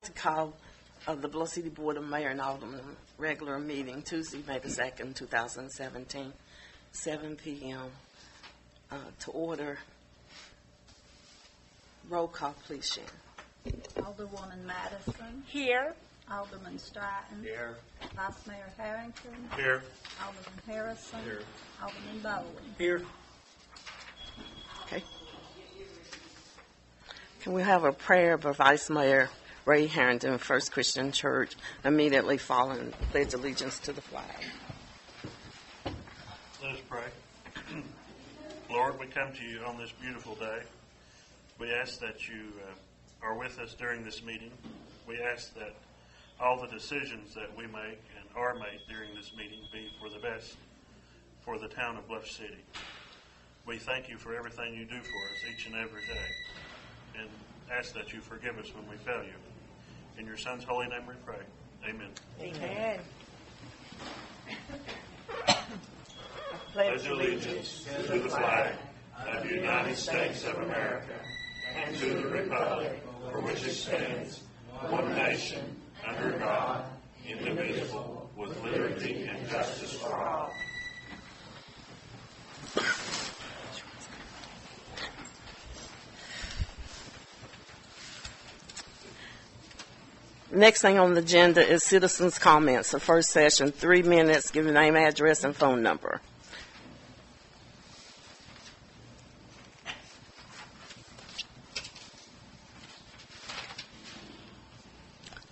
To call the Bluff City Board of Mayor and Alderman regular meeting Tuesday, May the 2nd, 2017, 7 p.m. To order. Roll call, please, Sharon. Alderwoman Madison. Here. Alderman Stratton. Here. Vice Mayor Harrington. Here. Alderman Harrison. Here. Alderman Bowling. Here. Okay. Can we have a prayer by Vice Mayor Ray Harrington, First Christian Church, immediately following the Pledge of Allegiance to the flag? Let us pray. Lord, we come to you on this beautiful day. We ask that you are with us during this meeting. We ask that all the decisions that we make and are made during this meeting be for the best for the town of Bluff City. We thank you for everything you do for us each and every day, and ask that you forgive us when we fail you. In your Son's holy name we pray. Amen. Amen. Pledge allegiance to the flag of the United States of America and to the republic for which it stands, one nation, under God, indivisible, with liberty and justice for all. Next thing on the agenda is citizens' comments. The first session, 3 minutes. Give your name, address, and phone number.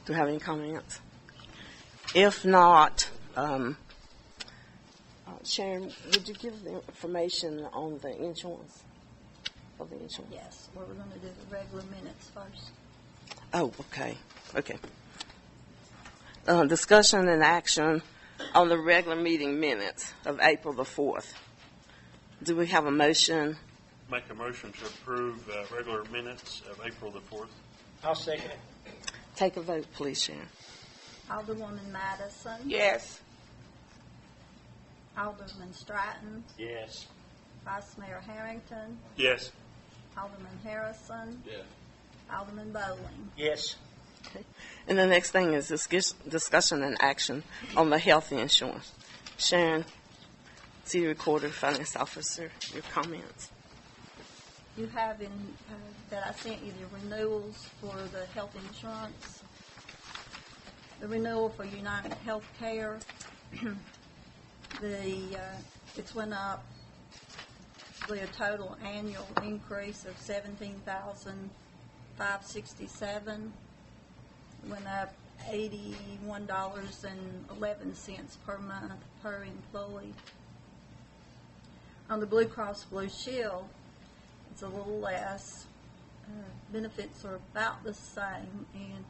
Do you have any comments? If not, Sharon, would you give the information on the insurance? For the insurance? Yes, we're going to do the regular minutes first. Oh, okay. Okay. Discussion and action on the regular meeting minutes of April the 4th. Do we have a motion? Make a motion to approve regular minutes of April the 4th. I'll second it. Take a vote, please, Sharon. Alderwoman Madison. Yes. Alderman Stratton. Yes. Vice Mayor Harrington. Yes. Alderman Harrison. Yes. Alderman Bowling. Yes. Okay. And the next thing is discussion and action on the health insurance. Sharon, City Recorder, Finance Officer, your comments. You have in that I sent you the renewals for the health insurance. The renewal for United Healthcare, it's went up a total annual increase of $17,567. Went up $81.11 per month per employee. On the Blue Cross Blue Shield, it's a little less. Benefits are about the same, and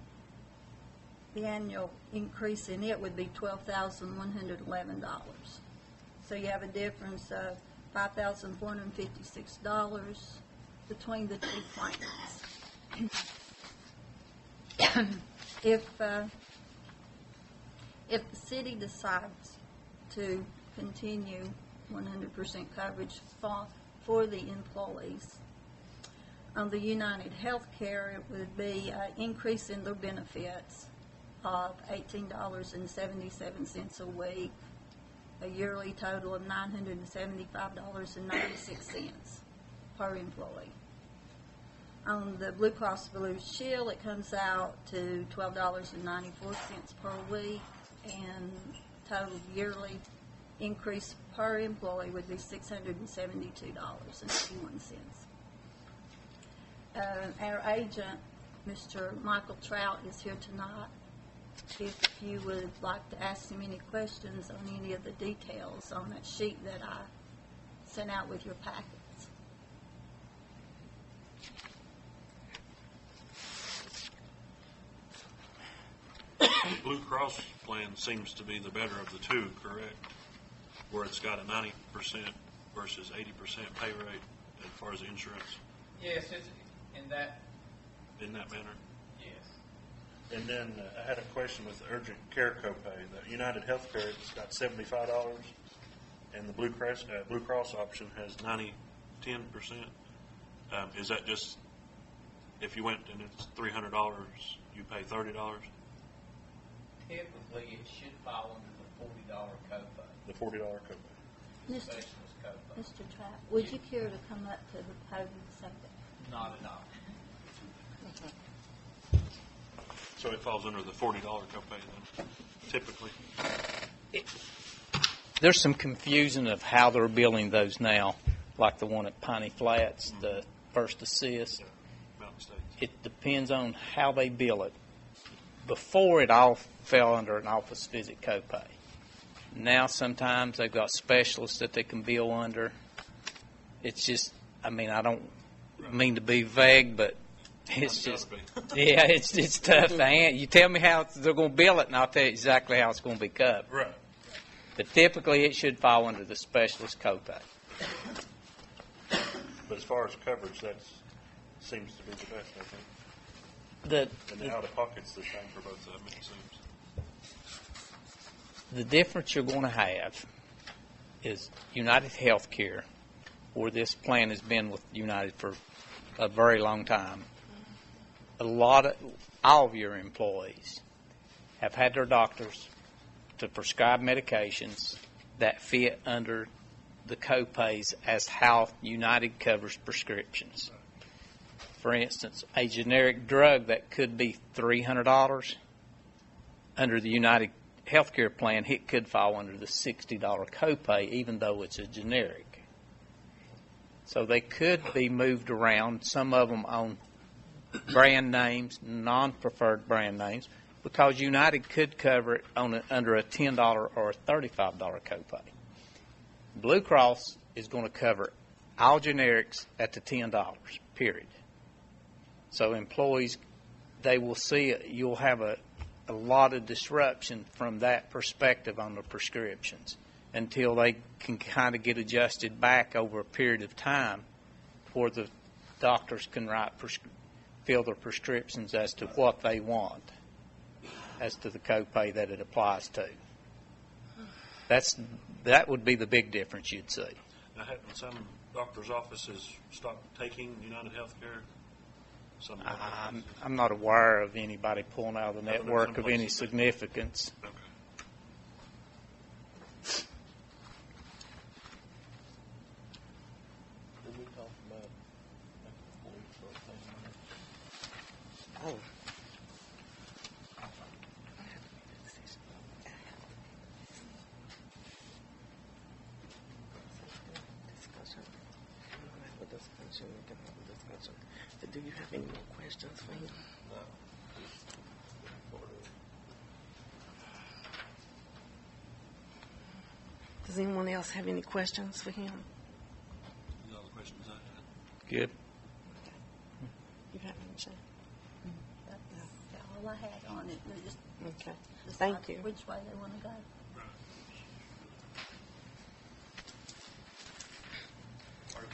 the annual increase in it would be $12,111. So you have a difference of $5,456 between the two plans. If the city decides to continue 100% coverage for the employees, on the United Healthcare, it would be an increase in their benefits of $18.77 a week, a yearly total of $975.96 per employee. On the Blue Cross Blue Shield, it comes out to $12.94 per week, and total yearly increase per employee would be $672.81. Our agent, Mr. Michael Trout, is here tonight. If you would like to ask him any questions on any of the details on that sheet that I sent out with your packets. The Blue Cross plan seems to be the better of the two, correct? Where it's got a 90% versus 80% pay rate as far as the insurance. Yes, it's in that. In that manner. Yes. And then I had a question with the urgent care copay. The United Healthcare, it's got $75, and the Blue Cross option has 10%. Is that just if you went and it's $300, you pay $30? Typically, it should fall under the $40 copay, The $40 copay. Mr. specialist copay. Mr. Trapp, would you care to come up to the podium a second? Not at all. So it falls under the $40 copay then, typically. There's some confusion of how they're billing those now, like the one at Piney Flats, the First Assist. Mountain States. It depends on how they bill it. Before, it all fell under an office visit copay. Now, sometimes they've got specialists that they can bill under. It's just, I mean, I don't mean to be vague, but it's just, yeah, it's tough to answer. You tell me how they're going to bill it, and I'll tell you exactly how it's going to be covered. Right. But typically, it should fall under the specialist copay. But as far as coverage, that seems to be the best, I think. And the out-of-pocket's the same for both of them, it seems. The difference you're going to have is United Healthcare, where this plan has been with United for a very long time. All of your employees have had their doctors to prescribe medications that fit under the copays as how United covers prescriptions. For instance, a generic drug that could be $300 under the United Healthcare plan, it could fall under the $60 copay, even though it's a generic. So they could be moved around, some of them on brand names, non-preferred brand names, because United could cover it under a $10 or a $35 copay. Blue Cross is going to cover all generics at the $10, period. So employees, they will see you'll have a lot of disruption from that perspective on the prescriptions until they can kind of get adjusted back over a period of time where the doctors can fill their prescriptions as to what they want as to the copay that it applies to. That would be the big difference you'd see. Now, haven't some doctors' offices stopped taking United Healthcare? I'm not aware of anybody pulling out of the I don't know, network some of any places do. significance. Okay. Did we talk about employees for a thing? Oh. Do you have any more questions for him? No. Does anyone else have any questions for him? These are all the questions I had. Good. You have any, Shane? That's all I had on it. We just Okay. decide Thank you. which way they want to go. Are you,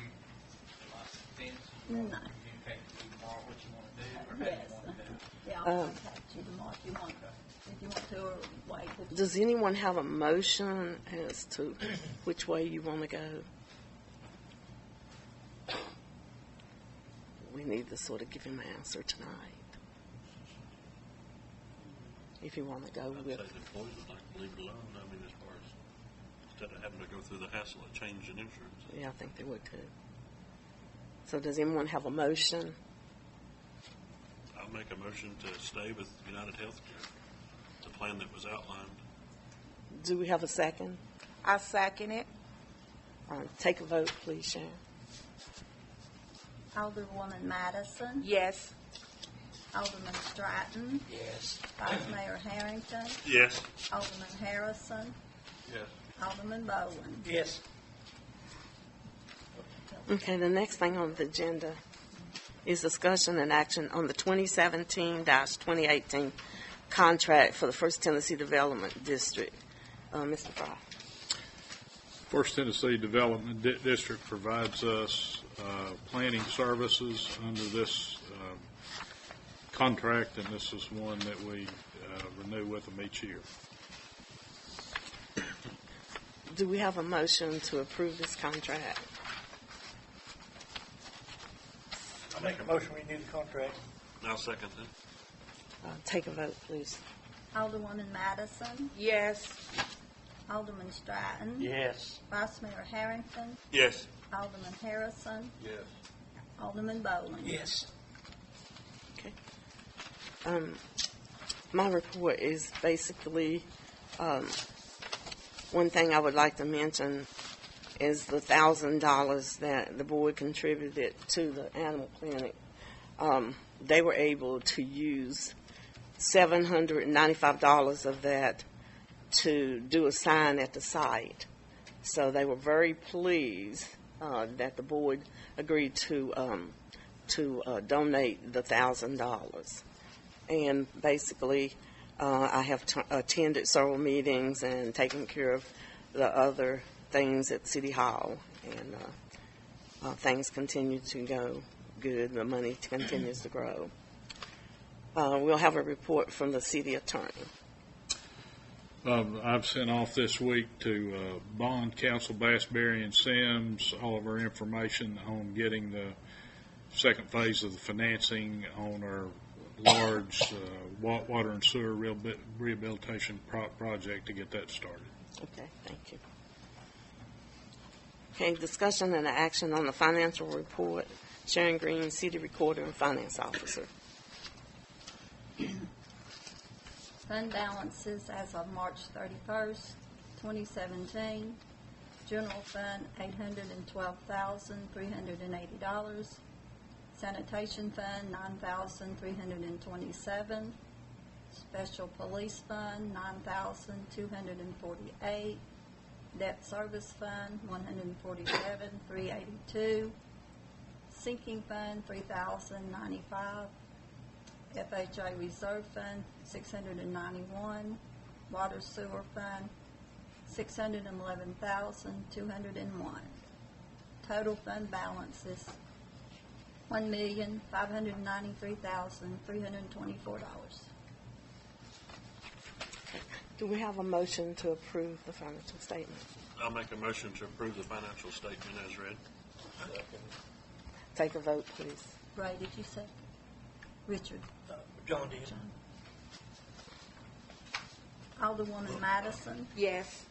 since No. you take tomorrow what you want to do, or how Yes. you want to do it? Yeah, I'll contact you tomorrow if you want to, or wait. Does anyone have a motion as to which way you want to go? We need to sort of give him an answer tonight. If you want to go I'd with, say the employees would like to leave it alone, I mean, as far as, instead of having to go through the hassle of changing insurance. yeah, I think they would too. So does anyone have a motion? I'll make a motion to stay with United Healthcare, the plan that was outlined. Do we have a second? I second it. Take a vote, please, Sharon. Alderwoman Madison, Yes. Alderman Stratton, Yes. Vice Mayor Harrington, Yes. Alderman Harrison, Yes. Alderman Bowen. Yes. Okay, the next thing on the agenda is discussion and action on the 2017-2018 contract for the First Tennessee Development District. Mr. Fry. First Tennessee Development District provides us planning services under this contract, and this is one that we renew with them each year. Do we have a motion to approve this contract? I make a motion we do the contract. I'll second that. Take a vote, please. Alderwoman Madison, Yes. Alderman Stratton, Yes. Vice Mayor Harrington, Yes. Alderman Harrison, Yes. Alderman Bowling. Yes. Okay. My report is basically, one thing I would like to mention is the $1,000 that the board contributed to the animal clinic. They were able to use $795 of that to do a sign at the site. So they were very pleased that the board agreed to donate the $1,000. And basically, I have attended several meetings and taken care of the other things at City Hall, and things continue to go good. The money continues to grow. We'll have a report from the city attorney. I've sent off this week to Bond Counsel, Bassberry and Sims, all of our information on getting the second phase of the financing on our large water and sewer rehabilitation project to get that started. Okay, thank you. Okay, discussion and action on the financial report. Sharon Green, City Recorder and Finance Officer. Fund balances as of March 31st, 2017. General fund, $812,380. Sanitation fund, $9,327. Special police fund, $9,248. Debt service fund, $147,382. Sinking fund, $3,095. FHA reserve fund, $691. Water sewer fund, $611,201. Total fund balance is $1,593,324. Do we have a motion to approve the financial statement? I'll make a motion to approve the financial statement as read. Take a vote, please. Ray, did you second? Richard? John did. Alderwoman Madison, Yes.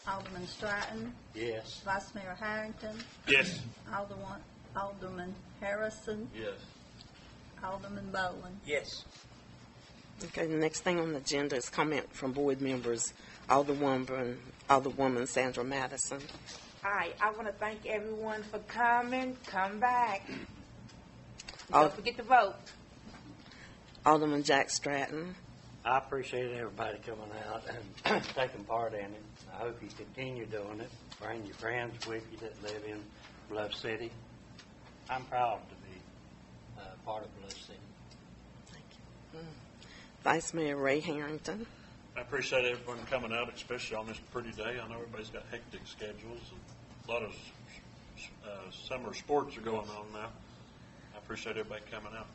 Alderman Stratton, Yes. Vice Mayor Harrington, Yes. Alderman Harrison, Yes. Alderman Bowling. Yes. Okay, the next thing on the agenda is comment from board members. Alderwoman Sandra Madison. Hi, I want to thank everyone for coming. Come back. Al- Don't forget to vote. Alderman Jack Stratton. I appreciate everybody coming out and taking part in it. I hope you continue doing it. Bring your friends with you that live in Bluff City. I'm proud to be part of Bluff City. Vice Mayor Ray Harrington. I appreciate everyone coming out, especially on this pretty day. I know everybody's got hectic schedules, and a lot of summer sports are going on now. I appreciate everybody coming out.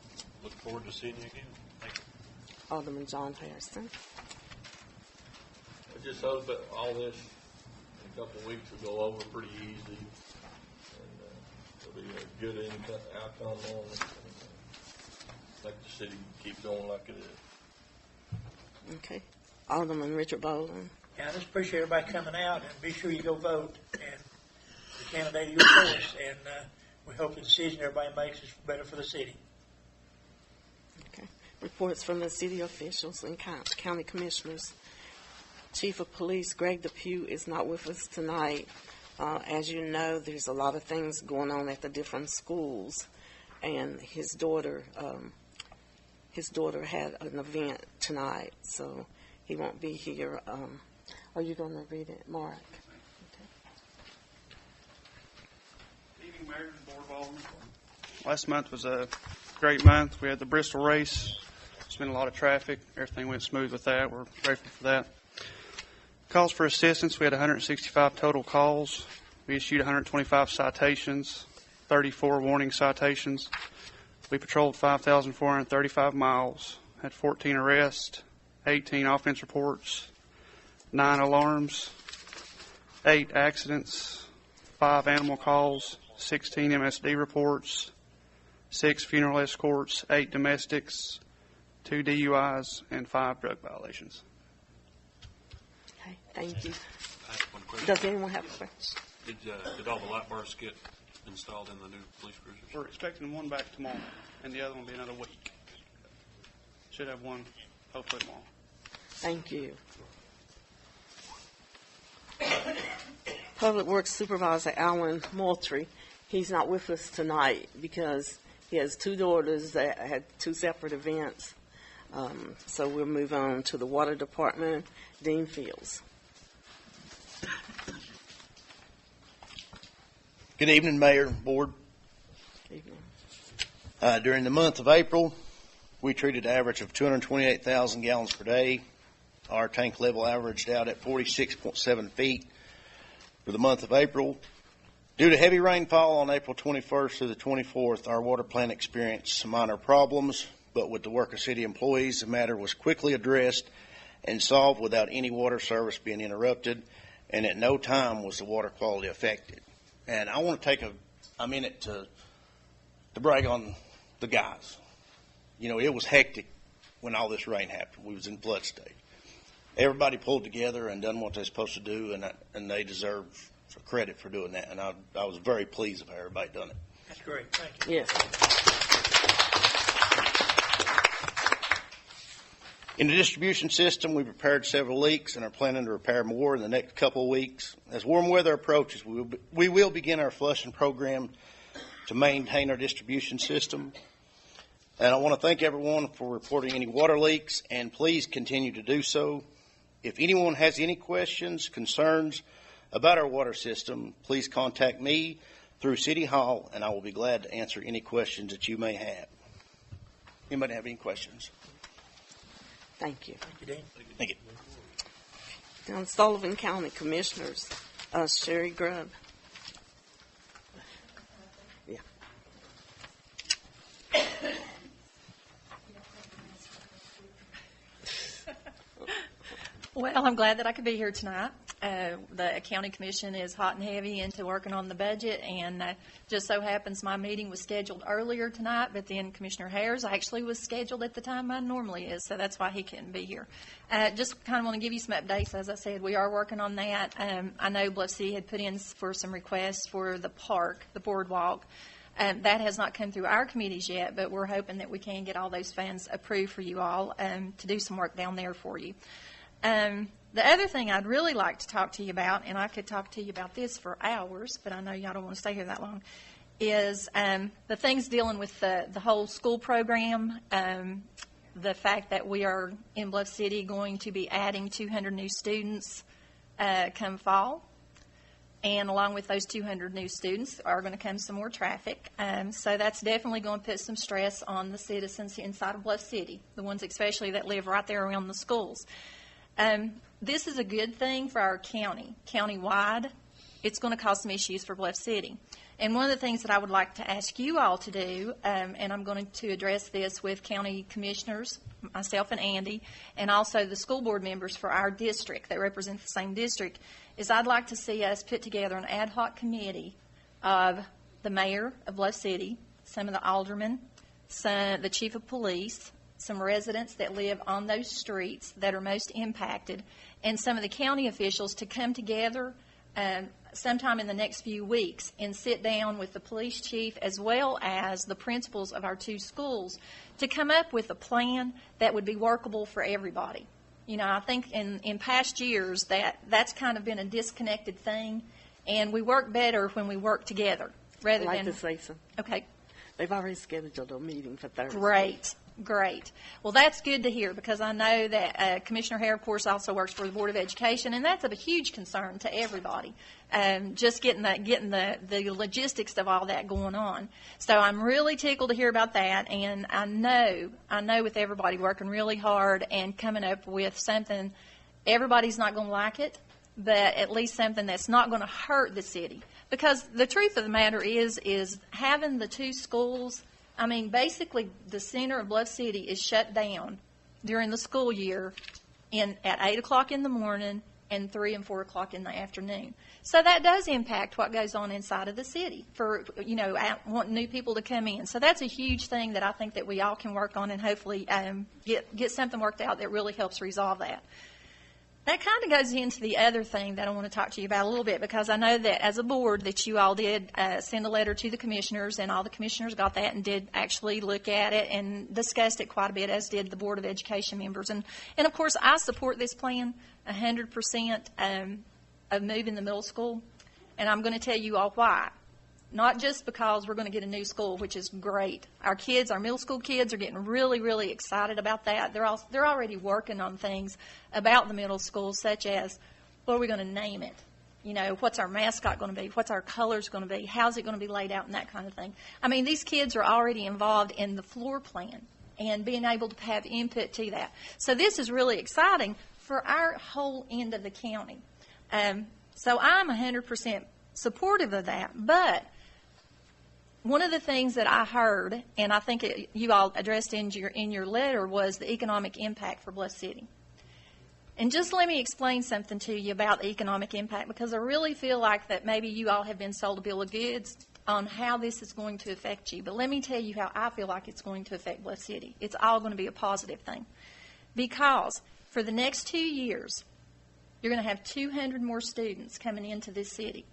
Look forward to seeing you again. Thank you. Alderman John Harrison. I just hope that all this in a couple of weeks will go over pretty easy, and it'll be a good outcome on it. Make the city keep going like it is. Okay. Alderman Richard Bowling. Yeah, I just appreciate everybody coming out, and be sure you go vote and the candidate of your choice. And we hope the decision everybody makes is better for the city. Okay. Reports from the city officials and county commissioners. Chief of Police Greg Depew is not with us tonight. As you know, there's a lot of things going on at the different schools, and his daughter had an event tonight, so he won't be here. Are you going to read it, Mark? Evening, Mayor and Board of Aldermen. Last month was a great month. We had the Bristol race. There's been a lot of traffic. Everything went smooth with that. We're grateful for that. Calls for assistance. We had 165 total calls. We issued 125 citations, 34 warning citations. We patrolled 5,435 miles, had 14 arrests, 18 offense reports, 9 alarms, 8 accidents, 5 animal calls, 16 MSD reports, 6 funeral escorts, 8 domestics, 2 DUIs, and 5 drug violations. Okay, thank you. I have one question. Does anyone have a question? Did all the light bars get installed in the new police cruisers? We're expecting one back tomorrow, and the other one will be another week. Should have one hopefully tomorrow. Thank you. Public Works Supervisor Alan Moultrie, he's not with us tonight because he has 2 daughters that had 2 separate events. So we'll move on to the Water Department, Dean Fields. Good evening, Mayor and Board. Evening. During the month of April, we treated an average of 228,000 gallons per day. Our tank level averaged out at 46.7 feet for the month of April. Due to heavy rainfall on April 21st through the 24th, our water plant experienced some minor problems, but with the work of city employees, the matter was quickly addressed and solved without any water service being interrupted, and at no time was the water quality affected. And I want to take a minute to brag on the guys. You know, it was hectic when all this rain happened. We was in flood stage. Everybody pulled together and done what they're supposed to do, and they deserve credit for doing that. And I was very pleased with how everybody done it. That's great. Thank you. Yes. In the distribution system, we repaired several leaks and are planning to repair more in the next couple of weeks. As warm weather approaches, we will begin our flushing program to maintain our distribution system. And I want to thank everyone for reporting any water leaks, and please continue to do so. If anyone has any questions, concerns about our water system, please contact me through City Hall, and I will be glad to answer any questions that you may have. Anybody have any questions? Thank you. Thank you, Dean. Thank you. Now, Sullivan County Commissioners, Sherry Grubb. Yeah. Well, I'm glad that I could be here tonight. The county commission is hot and heavy into working on the budget, and just so happens my meeting was scheduled earlier tonight, but then Commissioner Hares actually was scheduled at the time mine normally is, so that's why he couldn't be here. Just kind of want to give you some updates. As I said, we are working on that. I know Bluff City had put in for some requests for the park, the boardwalk. That has not come through our committees yet, but we're hoping that we can get all those funds approved for you all to do some work down there for you. The other thing I'd really like to talk to you about, and I could talk to you about this for hours, but I know y'all don't want to stay here that long, is the things dealing with the whole school program, the fact that we are in Bluff City going to be adding 200 new students come fall. And along with those 200 new students are going to come some more traffic. So that's definitely going to put some stress on the citizens inside of Bluff City, the ones especially that live right there around the schools. This is a good thing for our county. Countywide, it's going to cause some issues for Bluff City. And one of the things that I would like to ask you all to do, and I'm going to address this with county commissioners, myself and Andy, and also the school board members for our district that represent the same district, is I'd like to see us put together an ad hoc committee of the mayor of Bluff City, some of the aldermen, the chief of police, some residents that live on those streets that are most impacted, and some of the county officials to come together sometime in the next few weeks and sit down with the police chief as well as the principals of our 2 schools to come up with a plan that would be workable for everybody. You know, I think in past years that's kind of been a disconnected thing, and we work better when we work together rather I'd like than. to say something. Okay. They've already scheduled a meeting for Thursday. Great. Well, that's good to hear because I know that Commissioner Hare, of course, also works for the Board of Education, and that's a huge concern to everybody. Just getting the logistics of all that going on. So I'm really tickled to hear about that, and I know with everybody working really hard and coming up with something, everybody's not going to like it, but at least something that's not going to hurt the city. Because the truth of the matter is having the 2 schools. I mean, basically, the center of Bluff City is shut down during the school year at 8 o'clock in the morning and 3 and 4 o'clock in the afternoon. So that does impact what goes on inside of the city for, wanting new people to come in. So that's a huge thing that I think that we all can work on and hopefully get something worked out that really helps resolve that. That kind of goes into the other thing that I want to talk to you about a little bit, because I know that as a board that you all did send a letter to the commissioners, and all the commissioners got that and did actually look at it and discussed it quite a bit, as did the Board of Education members. And of course, I support this plan 100% of moving the middle school, and I'm going to tell you all why. Not just because we're going to get a new school, which is great. Our kids, our middle school kids, are getting really, really excited about that. They're already working on things about the middle school, such as, what are we going to name it? What's our mascot going to be? What's our colors going to be? How's it going to be laid out, and that kind of thing. I mean, these kids are already involved in the floor plan and being able to have input to that. So this is really exciting for our whole end of the county. So I'm 100% supportive of that, but one of the things that I heard, and I think you all addressed in your letter, was the economic impact for Bluff City. And just let me explain something to you about the economic impact, because I really feel like that maybe you all have been sold a bill of goods on how this is going to affect you. But let me tell you how I feel like it's going to affect Bluff City. It's all going to be a positive thing. Because for the next 2 years, you're going to have 200 more students coming into this city.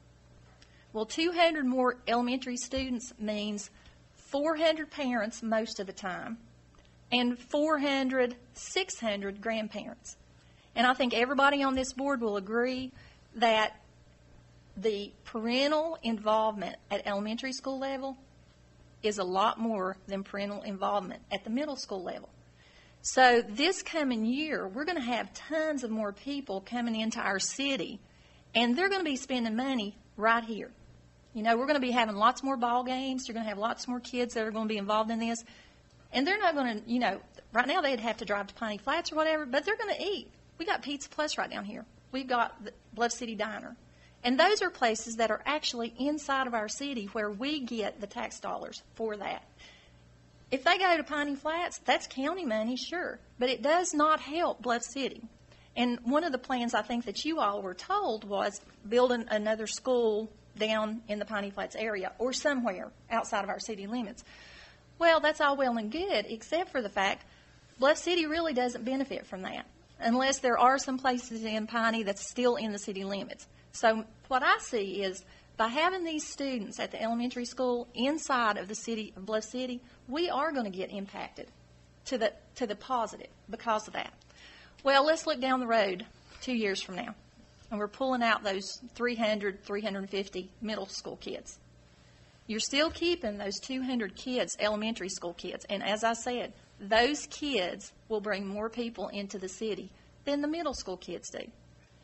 Well, 200 more elementary students means 400 parents most of the time, and 400, 600 grandparents. And I think everybody on this board will agree that the parental involvement at elementary school level is a lot more than parental involvement at the middle school level. So this coming year, we're going to have tons of more people coming into our city, and they're going to be spending money right here. We're going to be having lots more ball games. You're going to have lots more kids that are going to be involved in this. And they're not going to, right now they'd have to drive to Piney Flats or whatever, but they're going to eat. We got Pizza Plus right down here. We've got the Bluff City Diner. And those are places that are actually inside of our city where we get the tax dollars for that. If they go to Piney Flats, that's county money, sure, but it does not help Bluff City. And one of the plans I think that you all were told was building another school down in the Piney Flats area or somewhere outside of our city limits. Well, that's all well and good, except for the fact Bluff City really doesn't benefit from that, unless there are some places in Piney that's still in the city limits. So what I see is by having these students at the elementary school inside of the city of Bluff City, we are going to get impacted to the positive because of that. Well, let's look down the road 2 years from now, and we're pulling out those 300, 350 middle school kids. You're still keeping those 200 kids, elementary school kids, and as I said, those kids will bring more people into the city than the middle school kids do.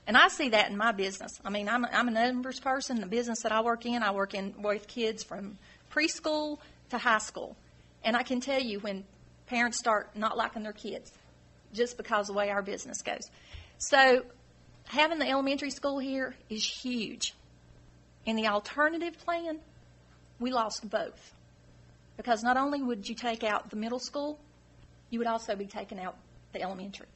And I see that in my business. I mean, I'm a numbers person. The business that I work in with kids from preschool to high school. And I can tell you when parents start not liking their kids just because of the way our business goes. So having the elementary school here is huge. In the alternative plan, we lost both. Because not only would you take out the middle school, you would also be taking out the elementary.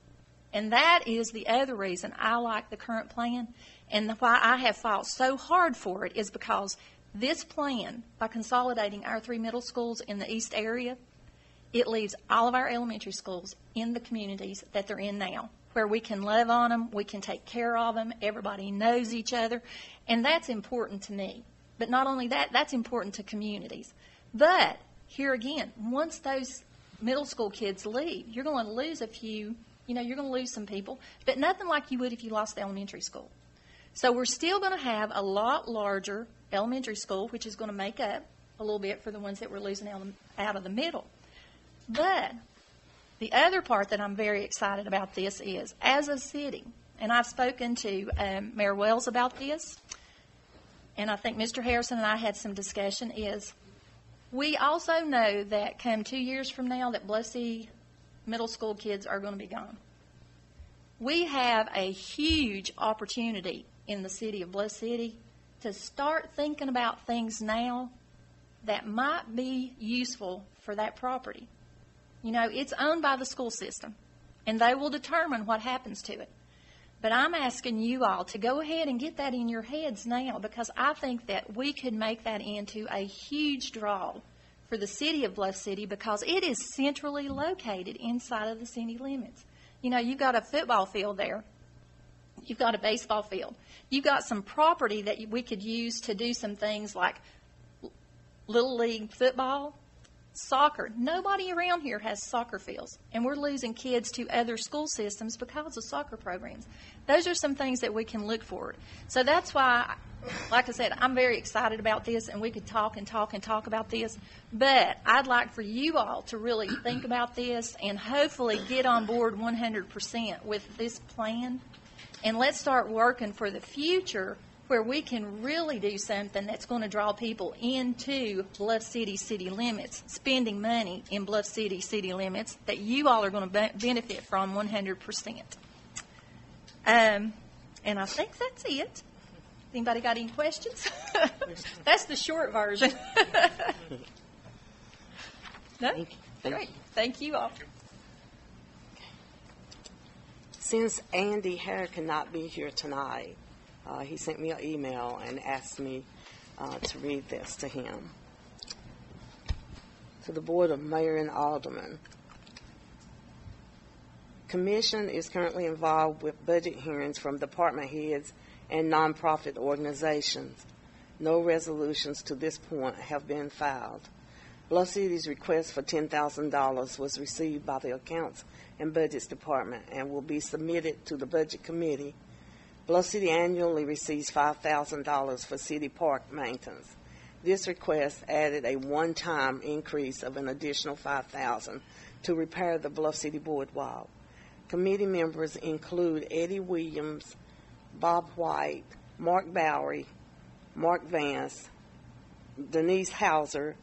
And that is the other reason I like the current plan, and why I have fought so hard for it is because this plan, by consolidating our 3 middle schools in the east area, it leaves all of our elementary schools in the communities that they're in now, where we can love on them, we can take care of them, everybody knows each other, and that's important to me. But not only that, that's important to communities. But here again, once those middle school kids leave, you're going to lose a few. You're going to lose some people, but nothing like you would if you lost the elementary school. So we're still going to have a lot larger elementary school, which is going to make up a little bit for the ones that we're losing out of the middle. But the other part that I'm very excited about this is, as a city, and I've spoken to Mayor Wells about this, and I think Mr. Harrison and I had some discussion, is we also know that come 2 years from now that Bluff City middle school kids are going to be gone. We have a huge opportunity in the city of Bluff City to start thinking about things now that might be useful for that property. It's owned by the school system, and they will determine what happens to it. But I'm asking you all to go ahead and get that in your heads now, because I think that we could make that into a huge draw for the city of Bluff City, because it is centrally located inside of the city limits. You know, you've got a football field there. You've got a baseball field. You've got some property that we could use to do some things like Little League football, soccer. Nobody around here has soccer fields, and we're losing kids to other school systems because of soccer programs. Those are some things that we can look forward. So that's why, like I said, I'm very excited about this, and we could talk and talk and talk about this. But I'd like for you all to really think about this and hopefully get on board 100% with this plan. And let's start working for the future, where we can really do something that's going to draw people into Bluff City city limits, spending money in Bluff City city limits that you all are going to benefit from 100%. And I think that's it. Anybody got any questions? That's the short version. No? Great. Thank you all. Since Andy Hare cannot be here tonight, he sent me an email and asked me to read this to him. To the Board of Mayor and Aldermen. Commission is currently involved with budget hearings from department heads and nonprofit organizations. No resolutions to this point have been filed. Bluff City's request for $10,000 was received by the Accounts and Budgets Department and will be submitted to the Budget Committee. Bluff City annually receives $5,000 for city park maintenance. This request added a one-time increase of an additional $5,000 to repair the Bluff City Boardwalk. Committee members include Eddie Williams, Bob White, Mark Bowery, Mark Vance, Denise Hauser,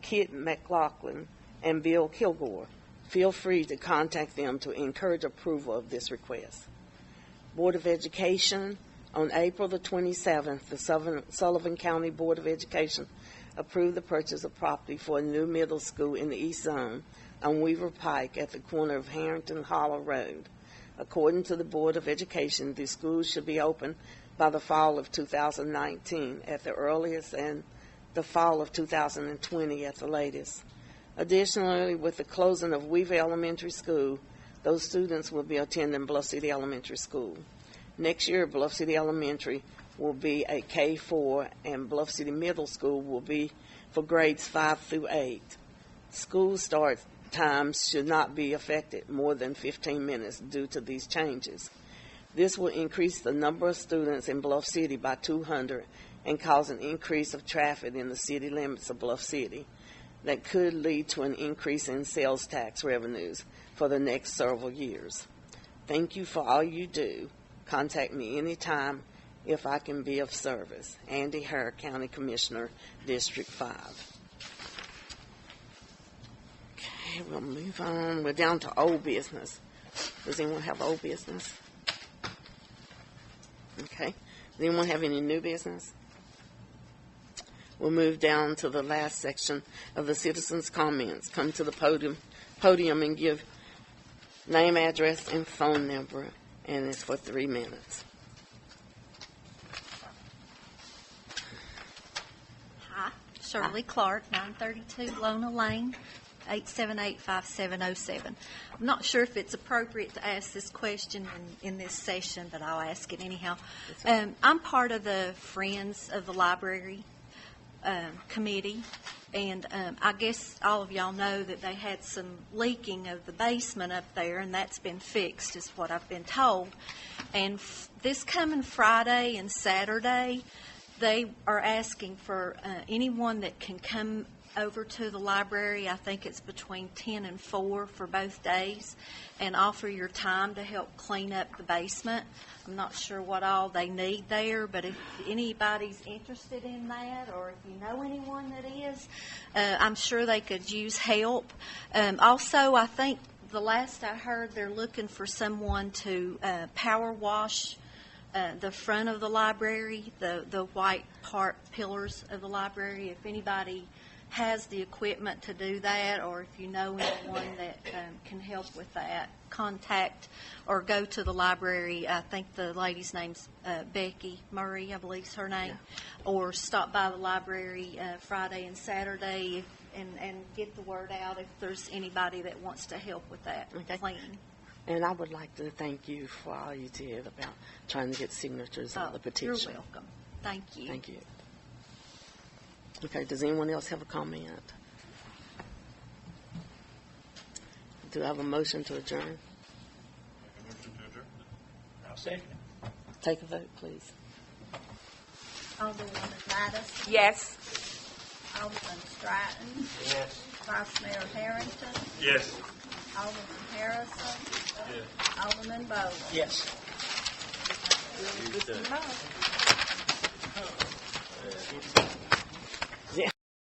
Kit McLaughlin, and Bill Kilgore. Feel free to contact them to encourage approval of this request. Board of Education, on April the 27th, the Sullivan County Board of Education approved the purchase of property for a new middle school in the East Zone on Weaver Pike at the corner of Harrington Hollow Road. According to the Board of Education, the school should be open by the fall of 2019 at the earliest and the fall of 2020 at the latest. Additionally, with the closing of Weaver Elementary School, those students will be attending Bluff City Elementary School. Next year, Bluff City Elementary will be a K-4, and Bluff City Middle School will be for grades 5 through 8. School start times should not be affected more than 15 minutes due to these changes. This will increase the number of students in Bluff City by 200 and cause an increase of traffic in the city limits of Bluff City that could lead to an increase in sales tax revenues for the next several years. Thank you for all you do. Contact me anytime if I can be of service. Andy Hare, County Commissioner, District 5. Okay, we'll move on. We're down to old business. Does anyone have old business? Okay. Does anyone have any new business? We'll move down to the last section of the citizens' comments. Come to the podium and give name, address, and phone number, and it's for 3 minutes. Hi, Shirley Clark, 932 Lona Lane, 878-5707. I'm not sure if it's appropriate to ask this question in this session, but I'll ask it anyhow. I'm part of the Friends of the Library committee, and I guess all of y'all know that they had some leaking of the basement up there, and that's been fixed, is what I've been told. And this coming Friday and Saturday, they are asking for anyone that can come over to the library. I think it's between 10 and 4 for both days, and offer your time to help clean up the basement. I'm not sure what all they need there, but if anybody's interested in that, or if you know anyone that is, I'm sure they could use help. Also, I think the last I heard, they're looking for someone to power wash the front of the library, the white part pillars of the library. If anybody has the equipment to do that, or if you know anyone that can help with that, contact or go to the library. I think the lady's name's Becky Murray, I believe is her name, or stop by the library Friday and Saturday and get the word out if there's anybody that wants to help with that cleaning. And I would like to thank you for all you did about trying to get signatures on the petition. You're welcome. Thank you. Thank you. Okay, does anyone else have a comment? Do I have a motion to adjourn? Motion to adjourn. I'll second it. Take a vote, please. Alderwoman Mattis, Yes. Alderman Stratton, Yes. Vice Mayor Harrington, Yes. Alderman Harrison, Yeah. Alderman Bowles. Yes. Good to know.